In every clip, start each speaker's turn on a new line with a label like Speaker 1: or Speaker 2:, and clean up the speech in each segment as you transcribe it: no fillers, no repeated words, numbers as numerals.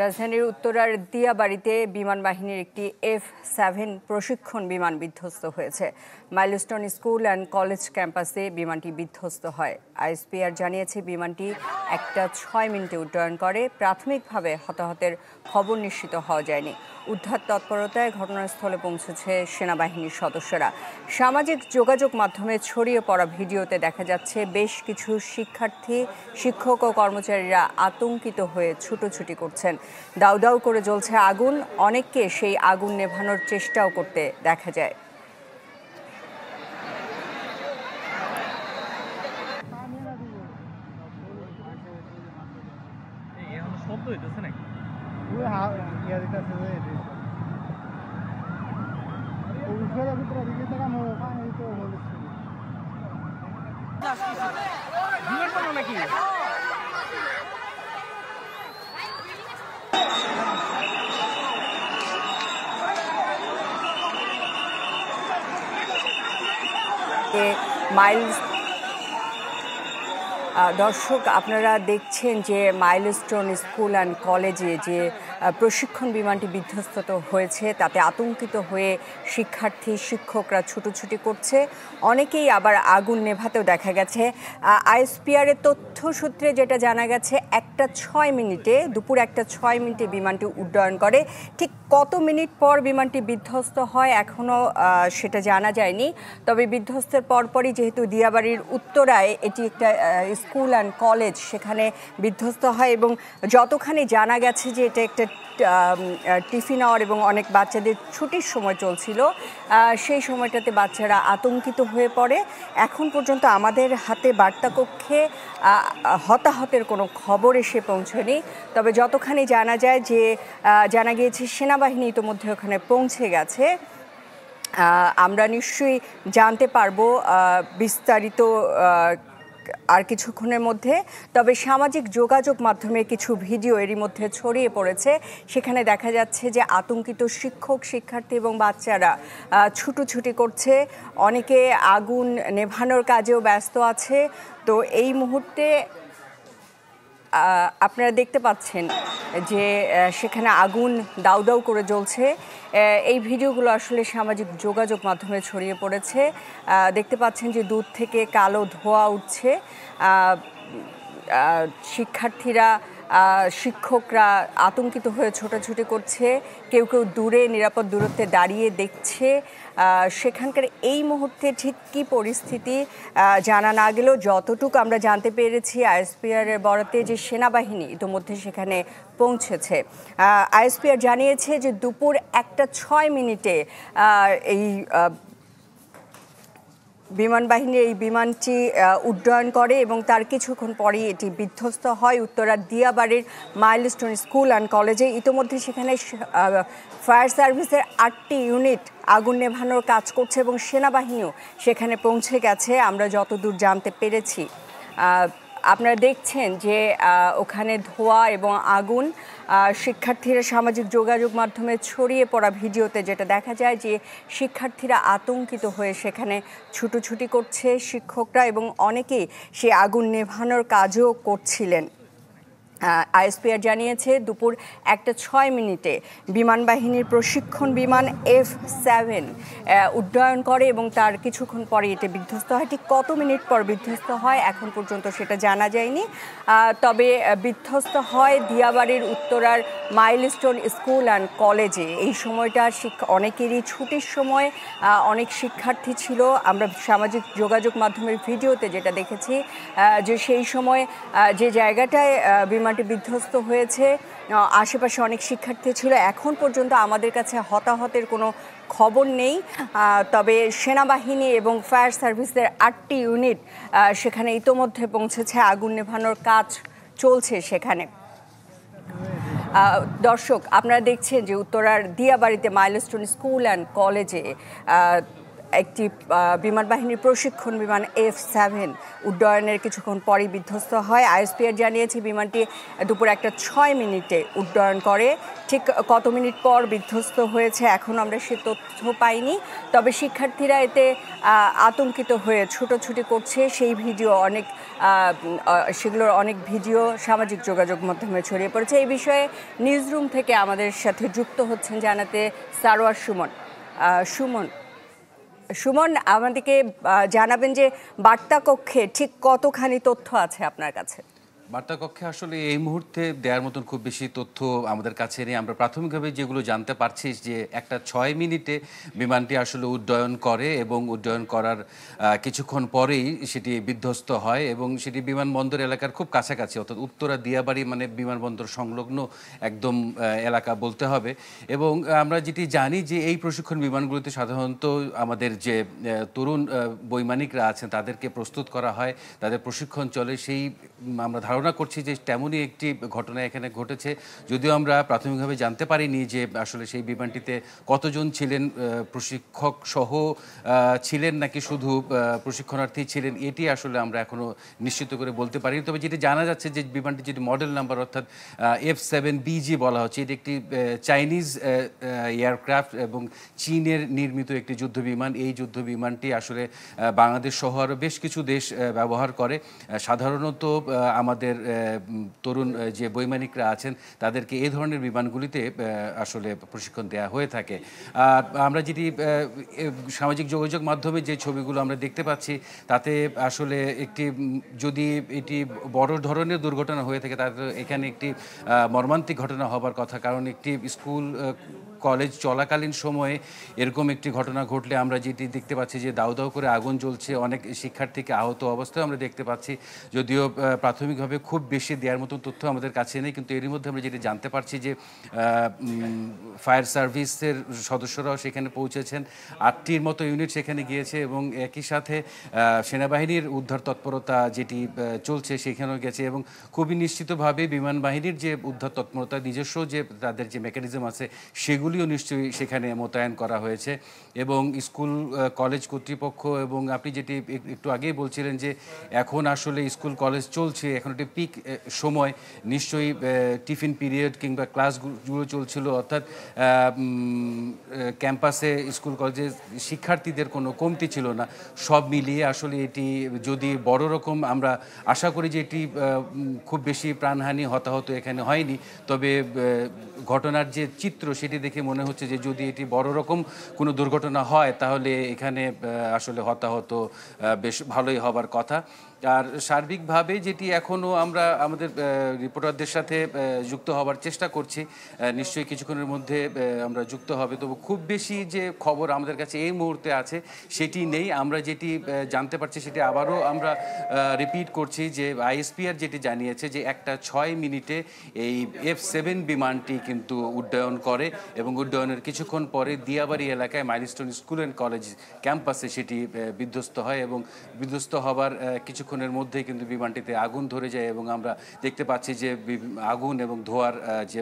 Speaker 1: রাজধানীর উত্তরার দিয়াবাড়িতে বিমান বাহিনীর একটি F-7 প্রশিক্ষণ বিমান বিধ্বস্ত হয়েছে। মাইলস্টোন স্কুল অ্যান্ড কলেজ ক্যাম্পাসে বিমানটি বিধ্বস্ত হয়। আইএসপিআর জানিয়েছে বিমানটি 1টা 6 মিনিটে উড্ডয়ন করে। প্রাথমিকভাবে হতাহতের খবর নিশ্চিত হওয়া যায়নি। উদ্ধার তৎপরতায় ঘটনাস্থলে পৌঁছেছে সেনাবাহিনীর সদস্যরা। সামাজিক যোগাযোগ মাধ্যমে ছড়িয়ে পড়া ভিডিওতে দেখা যাচ্ছে বেশ কিছু শিক্ষার্থী, শিক্ষক ও কর্মচারীরা আতঙ্কিত হয়ে ছুটোছুটি করছেন। দাউ দাউ করে জ্বলছে আগুন, অনেককে সেই আগুন নেভানোর চেষ্টাও করতে দেখা যায়। দর্শক, আপনারা দেখছেন যে মাইলস্টোন স্কুল অ্যান্ড কলেজে যে প্রশিক্ষণ বিমানটি বিধ্বস্ত হয়েছে তাতে আতঙ্কিত হয়ে শিক্ষার্থী, শিক্ষকরা ছুটোছুটি করছে। অনেকেই আবার আগুন নেভাতেও দেখা গেছে। আইএসপিআরের তথ্য সূত্রে যেটা জানা গেছে, 1টা 6 মিনিটে, দুপুর 1টা 6 মিনিটে বিমানটি উড্ডয়ন করে। ঠিক কত মিনিট পর বিমানটি বিধ্বস্ত হয় এখনও সেটা জানা যায়নি। তবে বিধ্বস্তের পরপরই যেহেতু দিয়াবাড়ির উত্তরায় এটি একটা স্কুল অ্যান্ড কলেজ, সেখানে বিধ্বস্ত হয় এবং যতখানি জানা গেছে যে এটা একটা টিফিন আওয়ার এবং অনেক বাচ্চাদের ছুটির সময় চলছিল, সেই সময়টাতে বাচ্চারা আতঙ্কিত হয়ে পড়ে। এখন পর্যন্ত আমাদের হাতে বার্তাকক্ষে হতাহতের কোনো খবর এসে পৌঁছয়নি। তবে যতখানি জানা যায় যে জানা গিয়েছে সেনাবাহিনী ইতোমধ্যে ওখানে পৌঁছে গেছে। আমরা নিশ্চয়ই জানতে পারবো বিস্তারিত আর কিছুক্ষণের মধ্যে। তবে সামাজিক যোগাযোগ মাধ্যমে কিছু ভিডিও এরই মধ্যে ছড়িয়ে পড়েছে। সেখানে দেখা যাচ্ছে যে আতঙ্কিত শিক্ষক, শিক্ষার্থী এবং বাচ্চারা ছুটোছুটি করছে। অনেকে আগুন নেভানোর কাজেও ব্যস্ত আছে। তো এই মুহূর্তে আপনারা দেখতে পাচ্ছেন যে সেখানে আগুন দাউ দাউ করে জ্বলছে। এই ভিডিওগুলো আসলে সামাজিক যোগাযোগ মাধ্যমে ছড়িয়ে পড়েছে। দেখতে পাচ্ছেন যে দূর থেকে কালো ধোঁয়া উঠছে। শিক্ষার্থীরা, শিক্ষকরা আতঙ্কিত হয়ে ছোটাছুটি করছে। কেউ কেউ দূরে নিরাপদ দূরত্বে দাঁড়িয়ে দেখছে। সেখানকার এই মুহূর্তে ঠিক কী পরিস্থিতি জানা না গেলেও যতটুকু আমরা জানতে পেরেছি আইএসপিআরের বরাতে যে সেনাবাহিনী ইতোমধ্যে সেখানে পৌঁছেছে। আইএসপিআর জানিয়েছে যে দুপুর 1টা 6 মিনিটে এই বিমান বাহিনী এই বিমানটি উড্ডয়ন করে এবং তার কিছুক্ষণ পরেই এটি বিধ্বস্ত হয় উত্তরার দিয়াবাড়ির মাইলস্টোন স্কুল অ্যান্ড কলেজে। ইতোমধ্যে সেখানে ফায়ার সার্ভিসের 8টি ইউনিট আগুন নেভানোর কাজ করছে এবং সেনাবাহিনীও সেখানে পৌঁছে গেছে আমরা যতদূর জানতে পেরেছি। আপনারা দেখছেন যে ওখানে ধোঁয়া এবং আগুন। শিক্ষার্থীরা সামাজিক যোগাযোগ মাধ্যমে ছড়িয়ে পড়া ভিডিওতে যেটা দেখা যায় যে শিক্ষার্থীরা আতঙ্কিত হয়ে সেখানে ছুটোছুটি করছে, শিক্ষকরা এবং অনেকেই সে আগুন নেভানোর কাজও করছিলেন। আইএসপিআর জানিয়েছে দুপুর 1টা 6 মিনিটে বিমান বাহিনীর প্রশিক্ষণ বিমান F-7 উড্ডয়ন করে এবং তার কিছুক্ষণ পরে এটি বিধ্বস্ত হয়। ঠিক কত মিনিট পর বিধ্বস্ত হয় এখন পর্যন্ত সেটা জানা যায়নি। তবে বিধ্বস্ত হয় দিয়াবাড়ির উত্তরার মাইলস্টোন স্কুল অ্যান্ড কলেজে। এই সময়টা অনেকেরই ছুটির সময়, অনেক শিক্ষার্থী ছিল। আমরা সামাজিক যোগাযোগ মাধ্যমের ভিডিওতে যেটা দেখেছি যে সেই সময় যে জায়গাটায় বিমানটি বিধ্বস্ত হয়েছে আশেপাশে অনেক শিক্ষার্থী ছিল। এখন পর্যন্ত আমাদের কাছে হতাহতের কোনো খবর নেই। তবে সেনাবাহিনী এবং ফায়ার সার্ভিসের 8টি ইউনিট সেখানে ইতোমধ্যে পৌঁছেছে, আগুন নেভানোর কাজ চলছে সেখানে। দর্শক, আপনারা দেখছেন যে উত্তরার দিয়াবাড়িতে মাইলস্টোন স্কুল অ্যান্ড কলেজে একটি বিমান বাহিনীর প্রশিক্ষণ বিমান F-7 উড্ডয়নের কিছুক্ষণ পরই বিধ্বস্ত হয়। আইএসপিআর জানিয়েছে বিমানটি দুপুর 1টা 6 মিনিটে উড্ডয়ন করে। ঠিক কত মিনিট পর বিধ্বস্ত হয়েছে এখন আমরা সে তথ্য পাইনি। তবে শিক্ষার্থীরা এতে আতঙ্কিত হয়ে ছুটোছুটি করছে, সেই ভিডিও সেগুলোর অনেক ভিডিও সামাজিক যোগাযোগ মাধ্যমে ছড়িয়ে পড়েছে। এই বিষয়ে নিউজরুম থেকে আমাদের সাথে যুক্ত হচ্ছেন জানাতে সারোয়ার সুমন। সুমন, আমাদেরকে জানাবেন যে বার্তা কক্ষে ঠিক কতখানি তথ্য আছে আপনার কাছে?
Speaker 2: বার্তা কক্ষে আসলে এই মুহূর্তে দেওয়ার মতন খুব বেশি তথ্য আমাদের কাছে নেই। আমরা প্রাথমিকভাবে যেগুলো জানতে পারছি যে একটা 6 মিনিটে বিমানটি আসলে উড্ডয়ন করে এবং উড্ডয়ন করার কিছুক্ষণ পরেই সেটি বিধ্বস্ত হয় এবং সেটি বিমানবন্দর এলাকার খুব কাছাকাছি, অর্থাৎ উত্তরা দিয়াবাড়ি মানে বিমানবন্দর সংলগ্ন একদম এলাকা বলতে হবে। এবং আমরা যেটি জানি যে এই প্রশিক্ষণ বিমানগুলোতে সাধারণত আমাদের যে তরুণ বৈমানিকরা আছেন তাদেরকে প্রস্তুত করা হয়, তাদের প্রশিক্ষণ চলে। সেই আমরা ধারণা করছি যে তেমনই একটি ঘটনা এখানে ঘটেছে, যদিও আমরা প্রাথমিকভাবে জানতে পারিনি যে আসলে সেই বিমানটিতে কতজন ছিলেন, প্রশিক্ষক সহ ছিলেন নাকি শুধু প্রশিক্ষণার্থী ছিলেন, এটি আসলে আমরা এখনও নিশ্চিত করে বলতে পারিনি। তবে যেটি জানা যাচ্ছে যে বিমানটি যেটি মডেল নাম্বার অর্থাৎ F7BG বলা হচ্ছে, এটি একটি চাইনিজ এয়ারক্রাফট এবং চীনের নির্মিত একটি যুদ্ধ বিমান। এই যুদ্ধ বিমানটি আসলে বাংলাদেশ সহ আরও বেশ কিছু দেশ ব্যবহার করে। সাধারণত আমাদের তরুণ যে বৈমানিকরা আছেন তাদেরকে এই ধরনের বিমানগুলিতে আসলে প্রশিক্ষণ দেওয়া হয়ে থাকে। আর আমরা যেটি সামাজিক যোগাযোগ মাধ্যমে যে ছবিগুলো আমরা দেখতে পাচ্ছি তাতে আসলে একটি যদি এটি বড় ধরনের দুর্ঘটনা হয়ে থাকে তাহলে এখানে একটি মর্মান্তিক ঘটনা হবার কথা, কারণ একটি স্কুল কলেজ চলাকালীন সময়ে এরকম একটি ঘটনা ঘটলে আমরা যেটি দেখতে পাচ্ছি যে দাউ দাউ করে আগুন জ্বলছে, অনেক শিক্ষার্থীকে আহত অবস্থায় আমরা দেখতে পাচ্ছি। যদিও প্রাথমিকভাবে খুব বেশি দেওয়ার মতো তথ্য আমাদের কাছে নেই, কিন্তু এরই মধ্যে আমরা যেটি জানতে পারছি যে ফায়ার সার্ভিসের সদস্যরাও সেখানে পৌঁছেছেন, 8টির মতো ইউনিট সেখানে গিয়েছে এবং একই সাথে সেনাবাহিনীর উদ্ধার তৎপরতা যেটি চলছে সেখানেও গেছে এবং খুবই নিশ্চিতভাবে বিমান বাহিনীর যে উদ্ধার তৎপরতা নিজস্ব যে তাদের যে মেকানিজম আছে সেগুলিও নিশ্চয়ই সেখানে মোতায়েন করা হয়েছে। এবং স্কুল কলেজ কর্তৃপক্ষ এবং আপনি যেটি একটু আগেই বলছিলেন যে এখন আসলে স্কুল কলেজ চলছে, এখন একটি পিক সময়, নিশ্চয়ই টিফিন পিরিয়ড কিংবা ক্লাসগুলো চলছিল, অর্থাৎ ক্যাম্পাসে স্কুল কলেজে শিক্ষার্থীদের কোনো কমতি ছিল না। সব মিলিয়ে আসলে এটি যদি বড় রকম, আমরা আশা করি যে এটি খুব বেশি প্রাণহানি হতাহত এখানে হয়নি, তবে ঘটনার যে চিত্র সেটি দেখে মনে হচ্ছে যে যদি এটি বড় রকম কোনো দুর্ঘটনা হয় তাহলে এখানে আসলে হতাহত বেশ ভালোই হবার কথা। আর সার্বিকভাবে যেটি এখনও আমরা আমাদের রিপোর্টারদের সাথে যুক্ত হবার চেষ্টা করছি, নিশ্চয়ই কিছুক্ষণের মধ্যে আমরা যুক্ত হবে, তবু খুব বেশি যে খবর আমাদের কাছে এই মুহূর্তে আছে সেটি নেই। আমরা যেটি জানতে পারছি সেটি আবারও আমরা রিপিট করছি যে আইএসপিআর যেটি জানিয়েছে যে একটা 6 মিনিটে এই F7 বিমানটি কিন্তু উড্ডয়ন করে এবং উড্ডয়নের কিছুক্ষণ পরে দিয়াবাড়ি এলাকায় মাইলস্টোন স্কুল অ্যান্ড কলেজ ক্যাম্পাসে সেটি বিধ্বস্ত হয় এবং বিধ্বস্ত হবার কিছুক্ষণের মধ্যেই কিন্তু বিমানটিতে আগুন ধরে যায় এবং আমরা দেখতে পাচ্ছি যে আগুন এবং ধোঁয়ার যে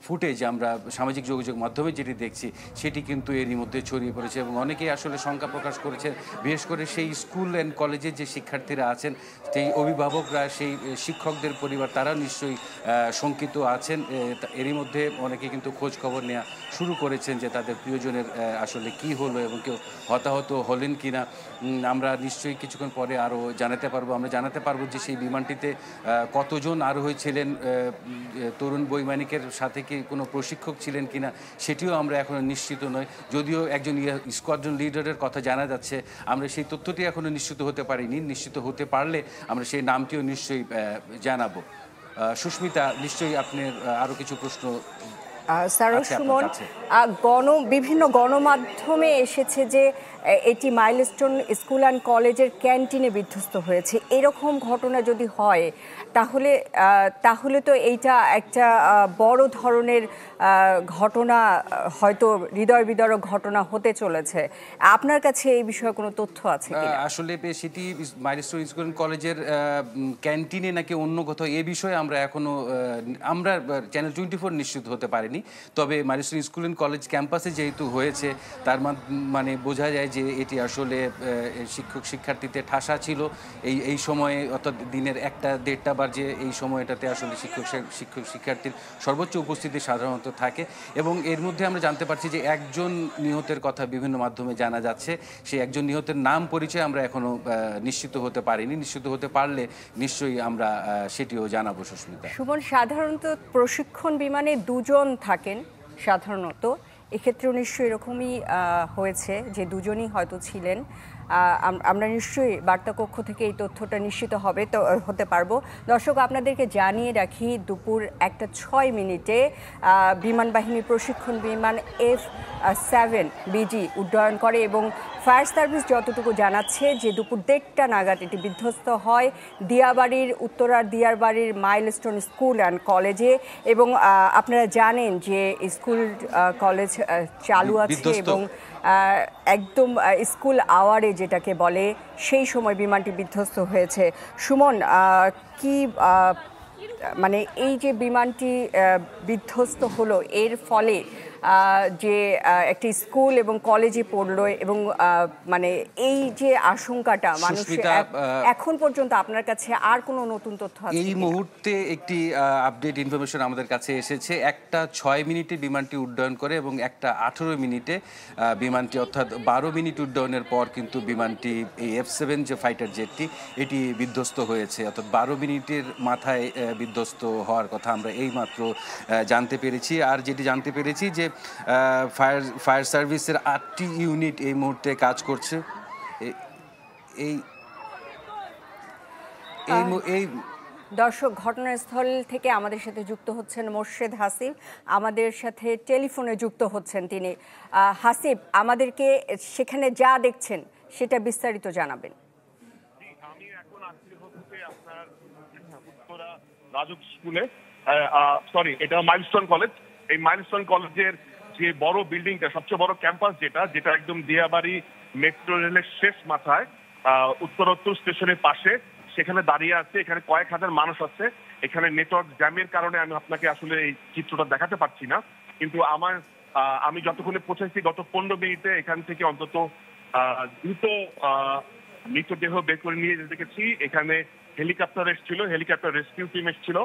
Speaker 2: ফুটেজ আমরা সামাজিক যোগাযোগ মাধ্যমে যেটি দেখছি সেটি কিন্তু এরই মধ্যে ছড়িয়ে পড়েছে এবং অনেকেই আসলে শঙ্কা প্রকাশ করেছে, বিশেষ করে সেই স্কুল অ্যান্ড কলেজের যে শিক্ষার্থীরা আছেন, সেই অভিভাবকরা, সেই শিক্ষকদের পরিবার, তারা নিশ্চয়ই শঙ্কিত আছেন। এরই মধ্যে অনেকে কিন্তু খোঁজ খবর নেওয়া শুরু করেছেন যে তাদের প্রিয়জনের আসলে কি হলো এবং কেউ হতাহত হলেন কিনা। আমরা নিশ্চয়ই কিছুক্ষণ পরে আরও জানাতে পারবো, আমরা জানাতে পারবো যে সেই বিমানটিতে কতজন আরোহী ছিলেন, তরুণ বৈমানিকের সাথে কি কোনো প্রশিক্ষক ছিলেন কিনা সেটিও আমরা এখনও নিশ্চিত নয়। যদিও একজন স্কোয়াড্রন লিডারের কথা জানা যাচ্ছে, আমরা সেই তথ্যটি এখনও নিশ্চিত হতে পারিনি। নিশ্চিত হতে পারলে আমরা সেই নামটিও নিশ্চয়ই জানাবো। সুস্মিতা, নিশ্চয়ই আপনার আরও কিছু প্রশ্ন।
Speaker 1: সারোয়ার সুমন, বিভিন্ন গণমাধ্যমে এসেছে যে এটি মাইলস্টোন স্কুল অ্যান্ড কলেজের ক্যান্টিনে বিধ্বস্ত হয়েছে। এরকম ঘটনা যদি হয় তাহলে তো এইটা একটা বড় ধরনের ঘটনা, হয়তো হৃদয় বিদারক ঘটনা হতে চলেছে। আপনার কাছে এই বিষয়ে কোনো তথ্য আছে কিনা?
Speaker 2: আসলে সেটি মাইলস্টোন স্কুল অ্যান্ড কলেজের ক্যান্টিনে নাকি অন্য কোথাও, এ বিষয়ে আমরা এখনো চ্যানেল 24 নিশ্চিত হতে পারিনি। পারেনি। তবে মাইলস্টোন স্কুল অ্যান্ড কলেজ ক্যাম্পাসে যেহেতু হয়েছে, তার মানে বোঝা যায় যে এটি আসলে শিক্ষক শিক্ষার্থীদের ঠাসা ছিল এই সময়ে, অর্থাৎ দিনের 1টা-1:30 বাজে এই সময়টাতে আসলে শিক্ষক শিক্ষার্থীর সর্বোচ্চ উপস্থিতি সাধারণত থাকে। এবং এর মধ্যে আমরা জানতে পারছি যে একজন নিহতের কথা বিভিন্ন মাধ্যমে জানা যাচ্ছে। সেই একজন নিহতের নাম পরিচয় আমরা এখনো নিশ্চিত হতে পারিনি। নিশ্চিত হতে পারলে নিশ্চয়ই আমরা সেটিও জানাবো। সুস্মিতা,
Speaker 1: সুমন, সাধারণত প্রশিক্ষণ বিমানে 2জন থাকেন সাধারণত, এক্ষেত্রেও নিশ্চয়ই এরকমই হয়েছে যে 2জনই হয়তো ছিলেন। আমরা নিশ্চয়ই বার্তাকক্ষ থেকে এই তথ্যটা নিশ্চিত হতে পারবো। দর্শক, আপনাদেরকে জানিয়ে রাখি, দুপুর 1:06 বিমান বাহিনীর প্রশিক্ষণ বিমান F-7 BG উড্ডয়ন করে এবং ফায়ার সার্ভিস যতটুকু জানাচ্ছে যে দুপুর 1:30 নাগাদ এটি বিধ্বস্ত হয় উত্তরার দিয়াবাড়ির মাইলস্টোন স্কুল অ্যান্ড কলেজে। এবং আপনারা জানেন যে স্কুল কলেজ চালু আছে এবং একদম স্কুল আওয়ারে যেটাকে বলে, সেই সময় বিমানটি বিধ্বস্ত হয়েছে। সুমন, কি মানে এই যে বিমানটি বিধ্বস্ত হলো, এর ফলে যে একটি স্কুল এবং কলেজে পড়লো এবং মানে এই যে আশঙ্কাটা মানুষের, এখন পর্যন্ত আপনার কাছে আর কোনো নতুন তথ্য আছে?
Speaker 2: এই মুহূর্তে একটি আপডেট ইনফরমেশন আমাদের কাছে এসেছে। 1:06 বিমানটি উড্ডয়ন করে এবং 1:18 বিমানটি, অর্থাৎ 12 মিনিট উড্ডয়নের পর কিন্তু বিমানটি, এই F-7 যে ফাইটার জেটটি, এটি বিধ্বস্ত হয়েছে। অর্থাৎ 12 মিনিটের মাথায় বিধ্বস্ত হওয়ার কথা আমরা এইমাত্র জানতে পেরেছি। আর যেটি জানতে পেরেছি যে ফায়ার সার্ভিসের 8টি ইউনিট এই মুহূর্তে কাজ করছে।
Speaker 1: দর্শক, ঘটনাস্থল থেকে আমাদের সাথে যুক্ত হচ্ছেন মোর্শেদ হাসিব, আমাদের সাথে টেলিফোনে যুক্ত হচ্ছেন তিনি। হাসিব, আমাদেরকে সেখানে যা দেখছেন সেটা বিস্তারিত জানাবেন।
Speaker 3: আমি এখন আসলে হচ্ছে আপনার উত্তরা রাজুক স্কুলে, এটা মাইলস্টোন কলেজ। এই মাইলস্টোন কলেজের যে বড় বিল্ডিংটা, সবচেয়ে বড় ক্যাম্পাস যেটা একদম দিয়াবাড়ি মেট্রো রেলের শেষ মাথায় উত্তরোত্তর স্টেশনের পাশে, সেখানে দাঁড়িয়ে আছে। এখানে কয়েক হাজার মানুষ আছে। এখানে নেটওয়ার্ক জ্যামের কারণে আমি আপনাকে আসলে এই চিত্রটা দেখাতে পারছি না, কিন্তু আমি যতক্ষণে পৌঁছেছি গত 15 মিনিটে এখান থেকে অন্তত দ্রুত মৃতদেহ বের করে নিয়ে যেতে দেখেছি। এখানে হেলিকপ্টার এসেছিল, হেলিকপ্টার রেস্কিউ টিম এসেছিল,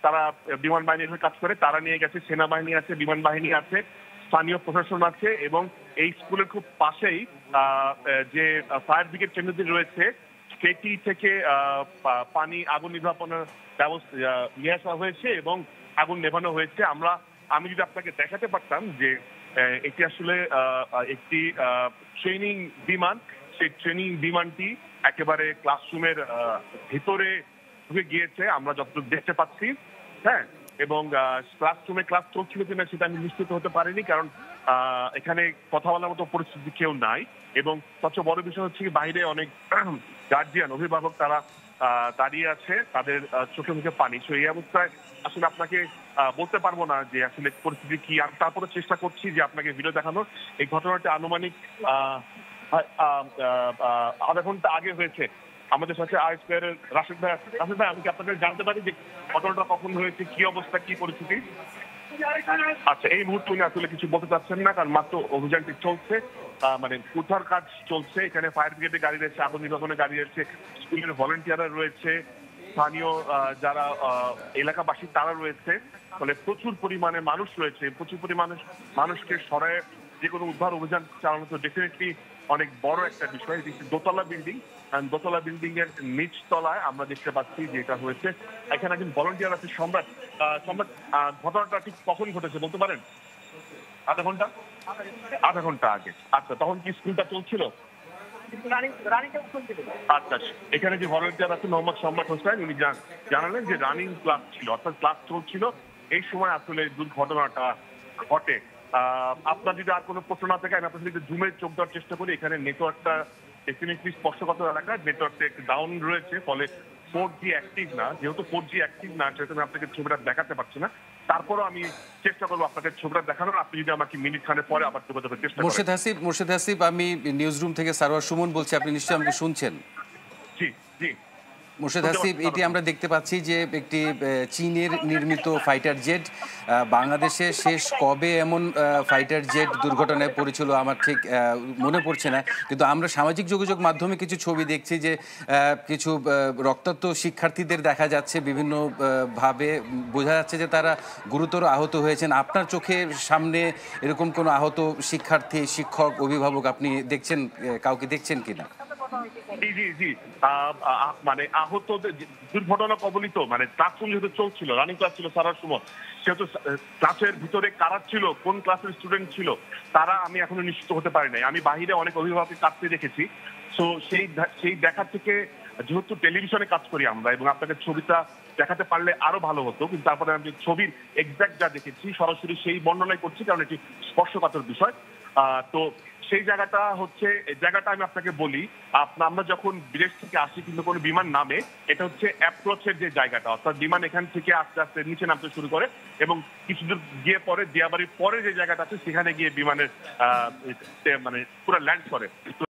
Speaker 3: তারা বিমান বাহিনীর কাজ করে, তারা নিয়ে গেছে। সেনাবাহিনী আছে, বিমান বাহিনী আছে, স্থানীয় প্রশাসন আছে এবং এই স্কুলের খুব পাশেই যে ফায়ার ব্রিগেড কেন্দ্রটি রয়েছে সেটি থেকে পানি, আগুন নির্বাপনের ব্যবস্থা নিয়ে আসা হয়েছে এবং আগুন নেভানো হয়েছে। আমি যদি আপনাকে দেখাতে পারতাম যে এটি আসলে একটি ট্রেনিং বিমান, সেই ট্রেনিং বিমানটি একেবারে ক্লাসরুমের ভিতরে ঢুকে গিয়েছে আমরা যতটুকু দেখতে পাচ্ছি। হ্যাঁ, এবং ক্লাসরুমে ক্লাস চলছিল কিনা সেটা আমি নিশ্চিত হতে পারিনি, কারণ এখানে কথা বলার মতো পরিস্থিতি কেউ নাই। এবং সবচেয়ে বড় বিষয় হচ্ছে বাইরে অনেক গার্জিয়ান, অভিভাবক তারা দাঁড়িয়ে আছে, তাদের চোখে মুখে পানি। তো এই অবস্থায় আসলে আপনাকে বলতে পারবো না যে আসলে পরিস্থিতি কি। আমি তারপরে চেষ্টা করছি যে আপনাকে ভিডিও দেখানোর। এই ঘটনাটি আনুমানিক আধা ঘন্টা আগে হয়েছে। আমাদের সাথে আইএসপিআর-এর রাশেদ ভাই, আমি কি আপনাদের জানতে পারি যে ঘটনাটা কখন হয়েছে, কি অবস্থা, কি পরিস্থিতি? আচ্ছা, এই মুহূর্তে উনি আসলে কিছু বলতে চাচ্ছেন না, কারণ মাত্র অভিযানটি চলছে, মানে উদ্ধার কাজ চলছে। এখানে ফায়ার ব্রিগেডের গাড়ি রয়েছে, আগুন নির্বাপনের গাড়ি রয়েছে, স্কুলের ভলেন্টিয়াররা রয়েছে, স্থানীয় যারা এলাকাবাসী তারা রয়েছে। ফলে প্রচুর পরিমাণে মানুষ রয়েছে, প্রচুর পরিমাণে মানুষকে সরায় যে কোনো উদ্ধার অভিযান চালানো তো ডেফিনেটলি অনেক বড় একটা বিষয়। দোতলা বিল্ডিং, দোতলা বিল্ডিং এর নিচ তলায় আমরা দেখতে পাচ্ছি যে এটা হয়েছে। এখানে একজন ভলেন্টিয়ার আছে, সম্রাট। ঘটনাটা ঠিক কখন ঘটেছে বলতে পারেন? আধা ঘন্টা আগে। আচ্ছা, তখন কি স্কুলটা চলছিল? আচ্ছা, এখানে যে ভলেন্টিয়ার আছে মোহাম্মদ সম্রাট হোসেন, উনি জানালেন যে রানিং ক্লাস ছিল, অর্থাৎ ক্লাস চলছিল, এই সময় আসলে দুর্ঘটনাটা ঘটে। আপনার যদি আর কোনো প্রশ্ন না থাকে, আমি আপনার সাথে জুমে চোখ দেওয়ার চেষ্টা করি। এখানে নেটওয়ার্কটা ডেফিনেটলি স্পর্শগত এলাকা, নেটওয়ার্কটা একটু ডাউন রয়েছে, ফলে 4G অ্যাক্টিভ না। যেহেতু 4G অ্যাক্টিভ না, সেহেতু আমি আপনাকে ছবিটা দেখাতে পারছি না। তারপরও আমি চেষ্টা করবো আপনাকে ছবিটা দেখানোর। আপনি যদি আমাকে মিনিট খানে পরে আবার যোগাযোগের চেষ্টা করেন।
Speaker 2: মোর্শেদ হাসিব, আমি নিউজ রুম থেকে সারোয়ার সুমন বলছি। আপনি নিশ্চয়ই আমাকে শুনছেন?
Speaker 3: জি জি।
Speaker 2: মোর্শেদ হাসিব, এটি আমরা দেখতে পাচ্ছি যে একটি চীনের নির্মিত ফাইটার জেট বাংলাদেশে শেষ কবে এমন ফাইটার জেট দুর্ঘটনায় পড়েছিল আমার ঠিক মনে পড়ছে না, কিন্তু আমরা সামাজিক যোগাযোগ মাধ্যমে কিছু ছবি দেখছি যে কিছু রক্তাক্ত শিক্ষার্থীদের দেখা যাচ্ছে, বিভিন্ন ভাবে বোঝা যাচ্ছে যে তারা গুরুতর আহত হয়েছেন। আপনার চোখের সামনে এরকম কোনো আহত শিক্ষার্থী, শিক্ষক, অভিভাবক আপনি দেখছেন, কাউকে দেখছেন কিনা?
Speaker 3: জি জি জি, মানে আহত দুর্ঘটনা কবলিত, মানে ক্লাসরুম যেহেতু চলছিল, রানিং ক্লাস ছিল সারার সময়, সেহেতু ক্লাসের ভিতরে কারা ছিল, কোন ক্লাসের স্টুডেন্ট ছিল, তারা আমি এখনো নিশ্চিত হতে পারি নাই। আমি বাহিরে অনেক অভিভাবকের কাটতে দেখেছি। তো সেই দেখার থেকে, যেহেতু টেলিভিশনে কাজ করি আমরা এবং আপনাকে ছবিটা দেখাতে পারলে আরো ভালো হতো, কিন্তু তারপরে আমি ছবির এক্সাক্ট যা দেখেছি সরাসরি সেই বর্ণনাই করছি, কারণ এটি স্পর্শকাতর বিষয়। তো সেই জায়গাটা আমি আপনাকে বলি, আমরা যখন বিদেশ থেকে আসি কিন্তু কোনো বিমান নামে, এটা হচ্ছে অ্যাপ্রোচের যে জায়গাটা, অর্থাৎ বিমান এখান থেকে আস্তে আস্তে নিচে নামতে শুরু করে এবং কিছু দূর গিয়ে পরে দিয়াবাড়ির পরে যে জায়গাটা আছে সেখানে গিয়ে বিমানের মানে পুরো ল্যান্ড করে। তো